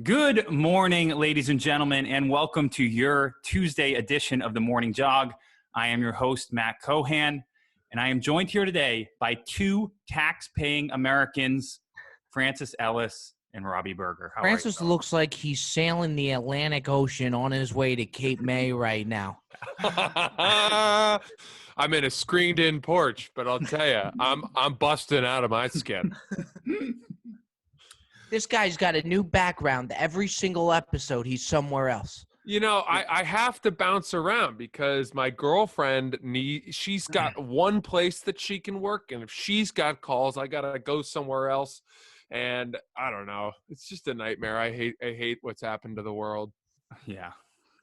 Good morning, ladies and gentlemen, and welcome to your Tuesday edition of the Morning Jog. I am your host, Matt Cohan, and I am joined here today by two tax-paying Americans, Francis Ellis and Robbie Berger. How Francis are you? looks like he's sailing the Atlantic Ocean on his way to Cape May right now. I'm in a screened-in porch, but I'll tell you, I'm busting out of my skin. This guy's got a new background. Every single episode, he's somewhere else. You know, I have to bounce around because my girlfriend she's got one place that she can work, and if she's got calls, I gotta go somewhere else. And I don't know. It's just a nightmare. I hate what's happened to the world. Yeah.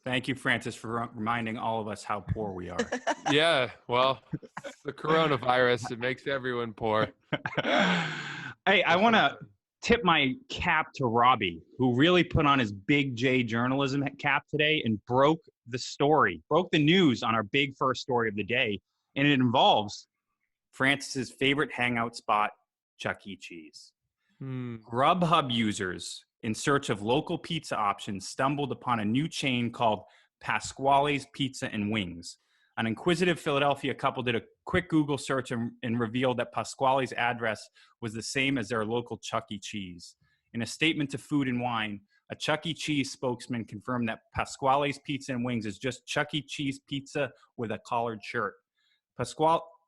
Thank you, Francis, for reminding all of us how poor we are. Yeah, well, the coronavirus, it makes everyone poor. Hey, I want to tip my cap to Robbie, who really put on his big J journalism cap today and broke the news on our big first story of the day. And it involves Francis's favorite hangout spot, Chuck E. Cheese. Grubhub users in search of local pizza options stumbled upon a new chain called Pasquale's Pizza and Wings. An inquisitive Philadelphia couple did a quick Google search and revealed that Pasquale's address was the same as their local Chuck E. Cheese. In a statement to Food and Wine, a Chuck E. Cheese spokesman confirmed that Pasquale's Pizza and Wings is just Chuck E. Cheese pizza with a collared shirt.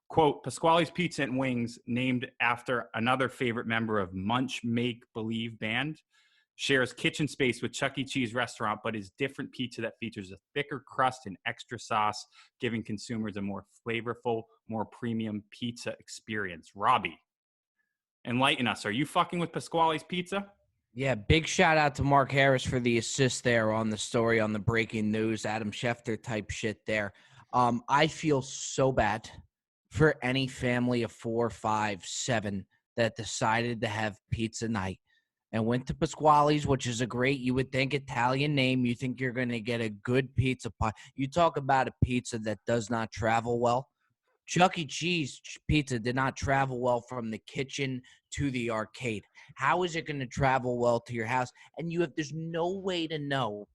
Quote, Pasquale's Pizza and Wings, named after another favorite member of Munch Make Believe band, shares kitchen space with Chuck E. Cheese restaurant, but is different pizza that features a thicker crust and extra sauce, giving consumers a more flavorful, more premium pizza experience. Robbie, enlighten us. Are you fucking with Pasquale's Pizza? Yeah, big shout out to Mark Harris for the assist there on the story on the breaking news, Adam Schefter type shit there. I feel so bad for any family of 4, 5, 7 that decided to have pizza night and went to Pasquale's, which is a great, you would think, Italian name. You think you're going to get a good pizza pie. You talk about a pizza that does not travel well. Chuck E. Cheese pizza did not travel well from the kitchen to the arcade. How is it going to travel well to your house? And there's no way to know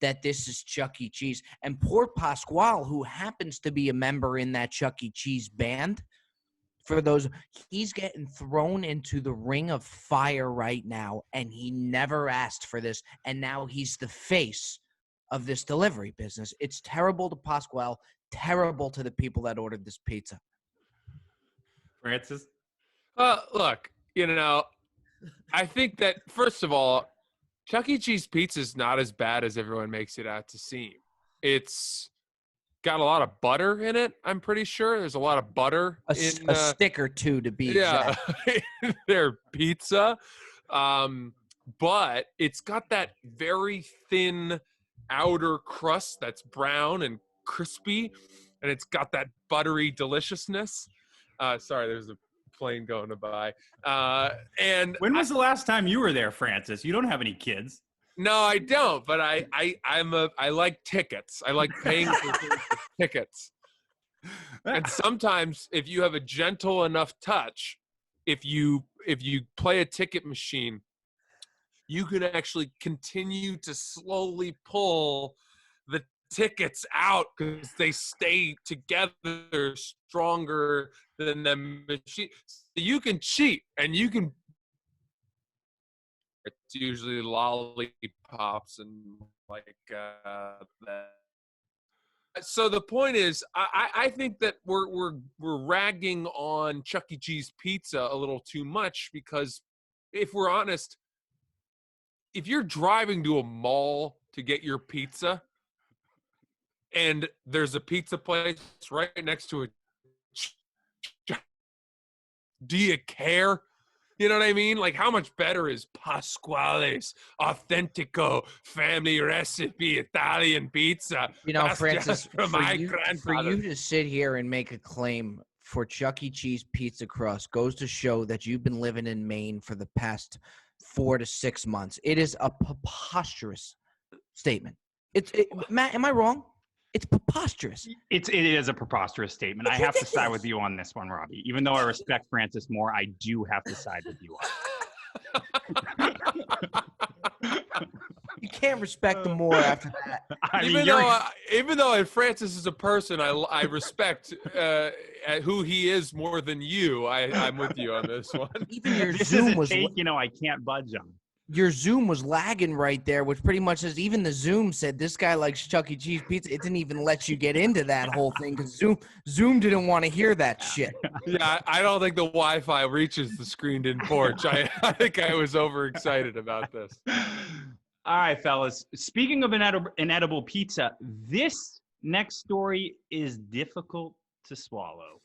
that this is Chuck E. Cheese. And poor Pasquale, who happens to be a member in that Chuck E. Cheese band, he's getting thrown into the ring of fire right now, and he never asked for this, and now he's the face of this delivery business. It's terrible to Pasquale, terrible to the people that ordered this pizza. Francis? Look, I think that, first of all, Chuck E. Cheese pizza is not as bad as everyone makes it out to seem. It's got a lot of butter in it, I'm pretty sure. There's a lot of butter. A stick or two to be exact. In their pizza. But it's got that very thin outer crust that's brown and crispy, and it's got that buttery deliciousness. Sorry, there's a plane going by. And when was the last time you were there, Francis? You don't have any kids. No, I don't, but I like tickets. I like paying for tickets. And sometimes if you have a gentle enough touch, if you play a ticket machine, you can actually continue to slowly pull the tickets out because they stay together stronger than the machine. So you can cheat, and you can. It's usually lollipops and like that. So the point is, I think that we're ragging on Chuck E. Cheese pizza a little too much, because if we're honest, if you're driving to a mall to get your pizza and there's a pizza place right next to it, do you care? You know what I mean? Like, how much better is Pasquale's Authentico family recipe Italian pizza? That's Francis, for you to sit here and make a claim for Chuck E. Cheese pizza crust goes to show that you've been living in Maine for the past 4 to 6 months. It is a preposterous statement. Matt, am I wrong? It's preposterous. It is a preposterous statement. I have to side with you on this one, Robbie. Even though I respect Francis more, I do have to side with you on it. can't respect him more after that. I mean, Even though Francis is a person, I respect who he is more than you. I'm with you on this one. Even your this Zoom is a was take, I can't budge on. your Zoom was lagging right there, which pretty much says even the Zoom said this guy likes Chuck E. Cheese pizza. It didn't even let you get into that whole thing because Zoom didn't want to hear that shit. Yeah, I don't think the Wi-Fi reaches the screened-in porch. I think I was overexcited about this. All right, fellas. Speaking of inedible pizza, this next story is difficult to swallow.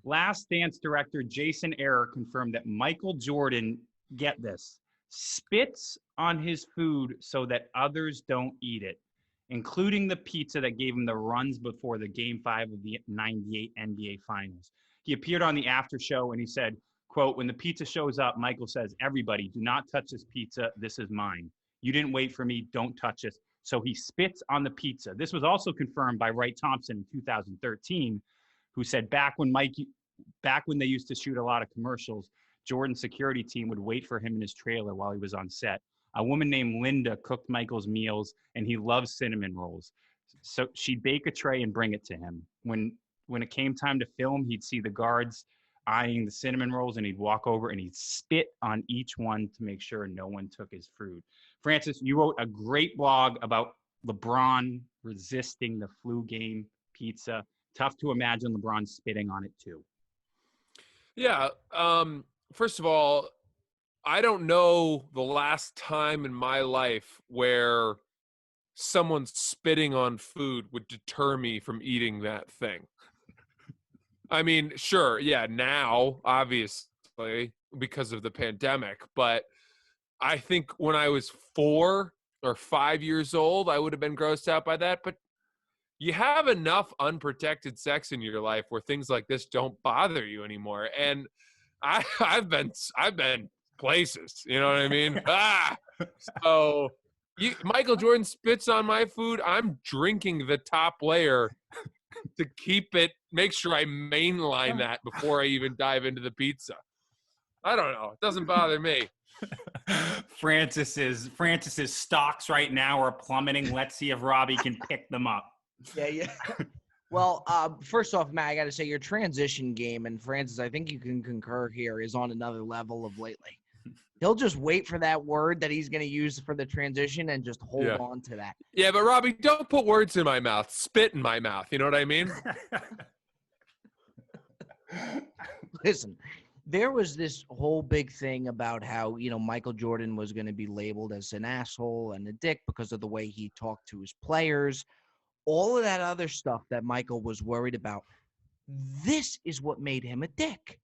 Last Dance director Jason Error confirmed that Michael Jordan, get this, spits on his food so that others don't eat it, including the pizza that gave him the runs before the Game 5 of the '98 NBA Finals. He appeared on the after show and he said, quote, "When the pizza shows up, Michael says, 'Everybody, do not touch this pizza. This is mine. You didn't wait for me. Don't touch this.' So he spits on the pizza." This was also confirmed by Wright Thompson in 2013, who said back when they used to shoot a lot of commercials, Jordan's security team would wait for him in his trailer while he was on set. A woman named Linda cooked Michael's meals, and he loves cinnamon rolls. So she'd bake a tray and bring it to him. When it came time to film, he'd see the guards eyeing the cinnamon rolls, and he'd walk over and he'd spit on each one to make sure no one took his food. Francis, you wrote a great blog about LeBron resisting the flu game pizza. Tough to imagine LeBron spitting on it too. Yeah. First of all, I don't know the last time in my life where someone spitting on food would deter me from eating that thing. I mean, sure, yeah, now, obviously, because of the pandemic, but I think when I was 4 or 5 years old, I would have been grossed out by that. But you have enough unprotected sex in your life where things like this don't bother you anymore. And I've been places, you know what I mean? So Michael Jordan spits on my food. I'm drinking the top layer to keep it, make sure I mainline that before I even dive into the pizza. I don't know. It doesn't bother me. Francis's stocks right now are plummeting. Let's see if Robbie can pick them up. Yeah. Well, first off, Matt, I got to say your transition game, and Francis, I think you can concur here, is on another level of lately. He'll just wait for that word that he's going to use for the transition and just hold on to that. Yeah, but Robbie, don't put words in my mouth. Spit in my mouth. You know what I mean? Listen, there was this whole big thing about how, Michael Jordan was going to be labeled as an asshole and a dick because of the way he talked to his players. All of that other stuff that Michael was worried about. This is what made him a dick.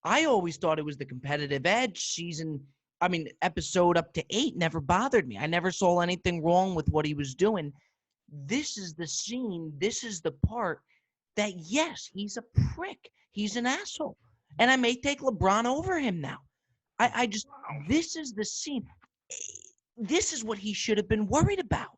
I always thought it was the competitive edge episode up to 8 never bothered me. I never saw anything wrong with what he was doing. This is the scene. This is the part that, yes, he's a prick. He's an asshole. And I may take LeBron over him now. This is the scene. This is what he should have been worried about.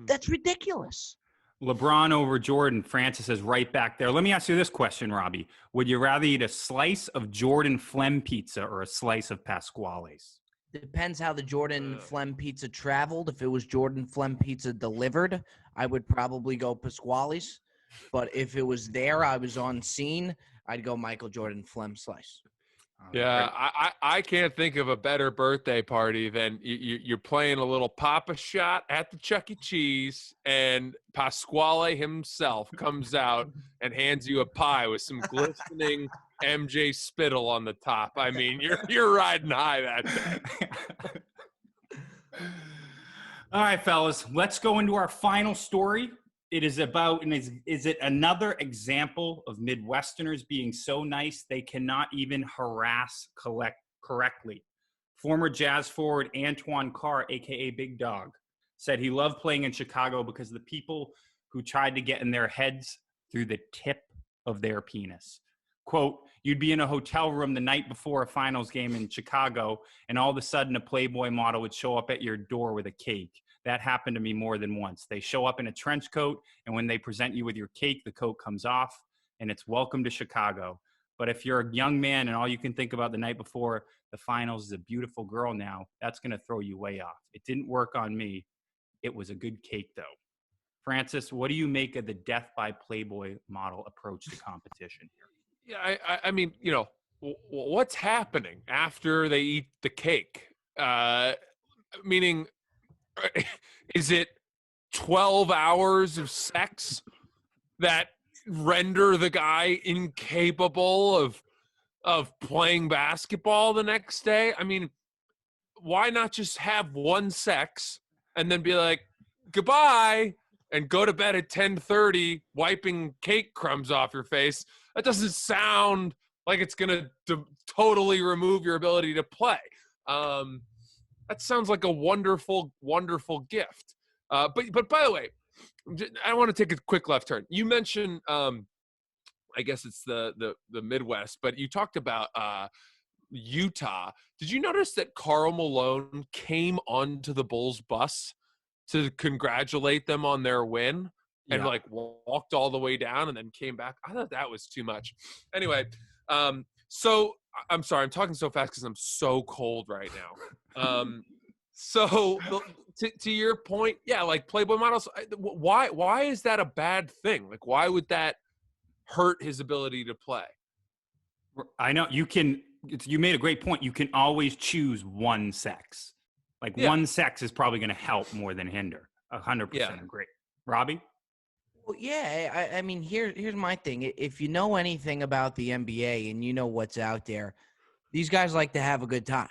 That's ridiculous. LeBron over Jordan. Francis is right back there. Let me ask you this question, Robbie. Would you rather eat a slice of Jordan Flem pizza or a slice of Pasquale's? Depends how the Jordan Flem pizza traveled. If it was Jordan Flem pizza delivered, I would probably go Pasquale's. But if it was there, I was on scene, I'd go Michael Jordan Flem slice. Yeah, I can't think of a better birthday party than you're playing a little Papa shot at the Chuck E. Cheese, and Pasquale himself comes out and hands you a pie with some glistening MJ spittle on the top. I mean, you're riding high that day. All right, fellas, let's go into our final story. It is about, and is it another example of Midwesterners being so nice they cannot even harass correctly? Former Jazz forward Antoine Carr, a.k.a. Big Dog, said he loved playing in Chicago because the people who tried to get in their heads through the tip of their penis. Quote, you'd be in a hotel room the night before a finals game in Chicago, and all of a sudden a Playboy model would show up at your door with a cake. That happened to me more than once. They show up in a trench coat, and when they present you with your cake, the coat comes off, and it's welcome to Chicago. But if you're a young man and all you can think about the night before the finals is a beautiful girl now, that's going to throw you way off. It didn't work on me. It was a good cake, though. Francis, what do you make of the death by Playboy model approach to competition here? Yeah, I mean, what's happening after they eat the cake? Meaning, is it 12 hours of sex that render the guy incapable of playing basketball the next day? I mean, why not just have one sex and then be like, goodbye, and go to bed at 10:30 wiping cake crumbs off your face? That doesn't sound like it's going to totally remove your ability to play. That sounds like a wonderful, wonderful gift. But by the way, I want to take a quick left turn. You mentioned, I guess it's the Midwest, but you talked about Utah. Did you notice that Karl Malone came onto the Bulls bus to congratulate them on their win and like walked all the way down and then came back? I thought that was too much. Anyway, so I'm sorry, I'm talking so fast because I'm so cold right now. So to your point, yeah, like Playboy models, why is that a bad thing? Like, why would that hurt his ability to play? I know you made a great point. You can always choose one sex. Like one sex is probably going to help more than hinder. 100% agree. Robbie? Well, yeah, I mean, here's my thing. If you know anything about the NBA and you know what's out there, these guys like to have a good time.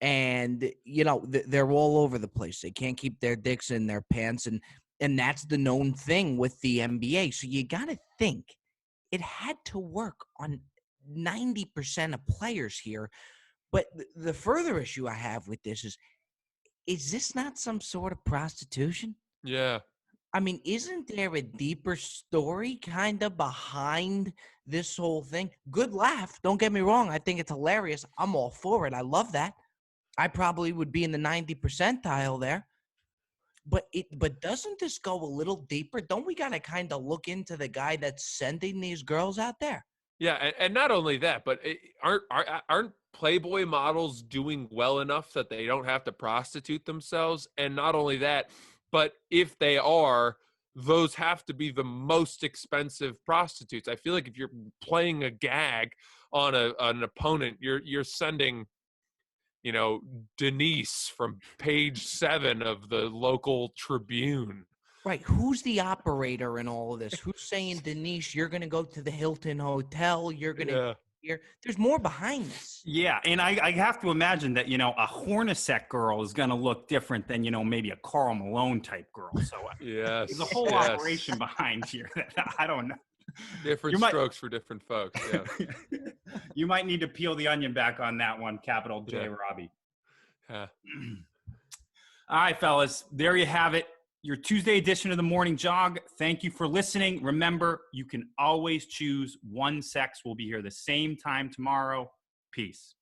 And, they're all over the place. They can't keep their dicks in their pants. And that's the known thing with the NBA. So you got to think it had to work on 90% of players here. But the further issue I have with this is this not some sort of prostitution? Yeah. I mean, isn't there a deeper story kind of behind this whole thing? Good laugh. Don't get me wrong. I think it's hilarious. I'm all for it. I love that. I probably would be in the 90 percentile there. But doesn't this go a little deeper? Don't we got to kind of look into the guy that's sending these girls out there? Yeah, and not only that, but aren't Playboy models doing well enough that they don't have to prostitute themselves? And not only that, but if they are, those have to be the most expensive prostitutes. I feel like if you're playing a gag on an opponent, you're sending, Denise from page 7 of the local Tribune. Right. Who's the operator in all of this? Who's saying, Denise, you're going to go to the Hilton Hotel? You're going to here. There's more behind this. Yeah. And I have to imagine that, a Hornacek girl is going to look different than, maybe a Karl Malone type girl. So there's a whole operation behind here that I don't know. Different strokes for different folks. Yeah. You might need to peel the onion back on that one, capital J, Robbie. Yeah. All right, fellas. There you have it. Your Tuesday edition of the Morning Jog. Thank you for listening. Remember, you can always choose one sex. We'll be here the same time tomorrow. Peace.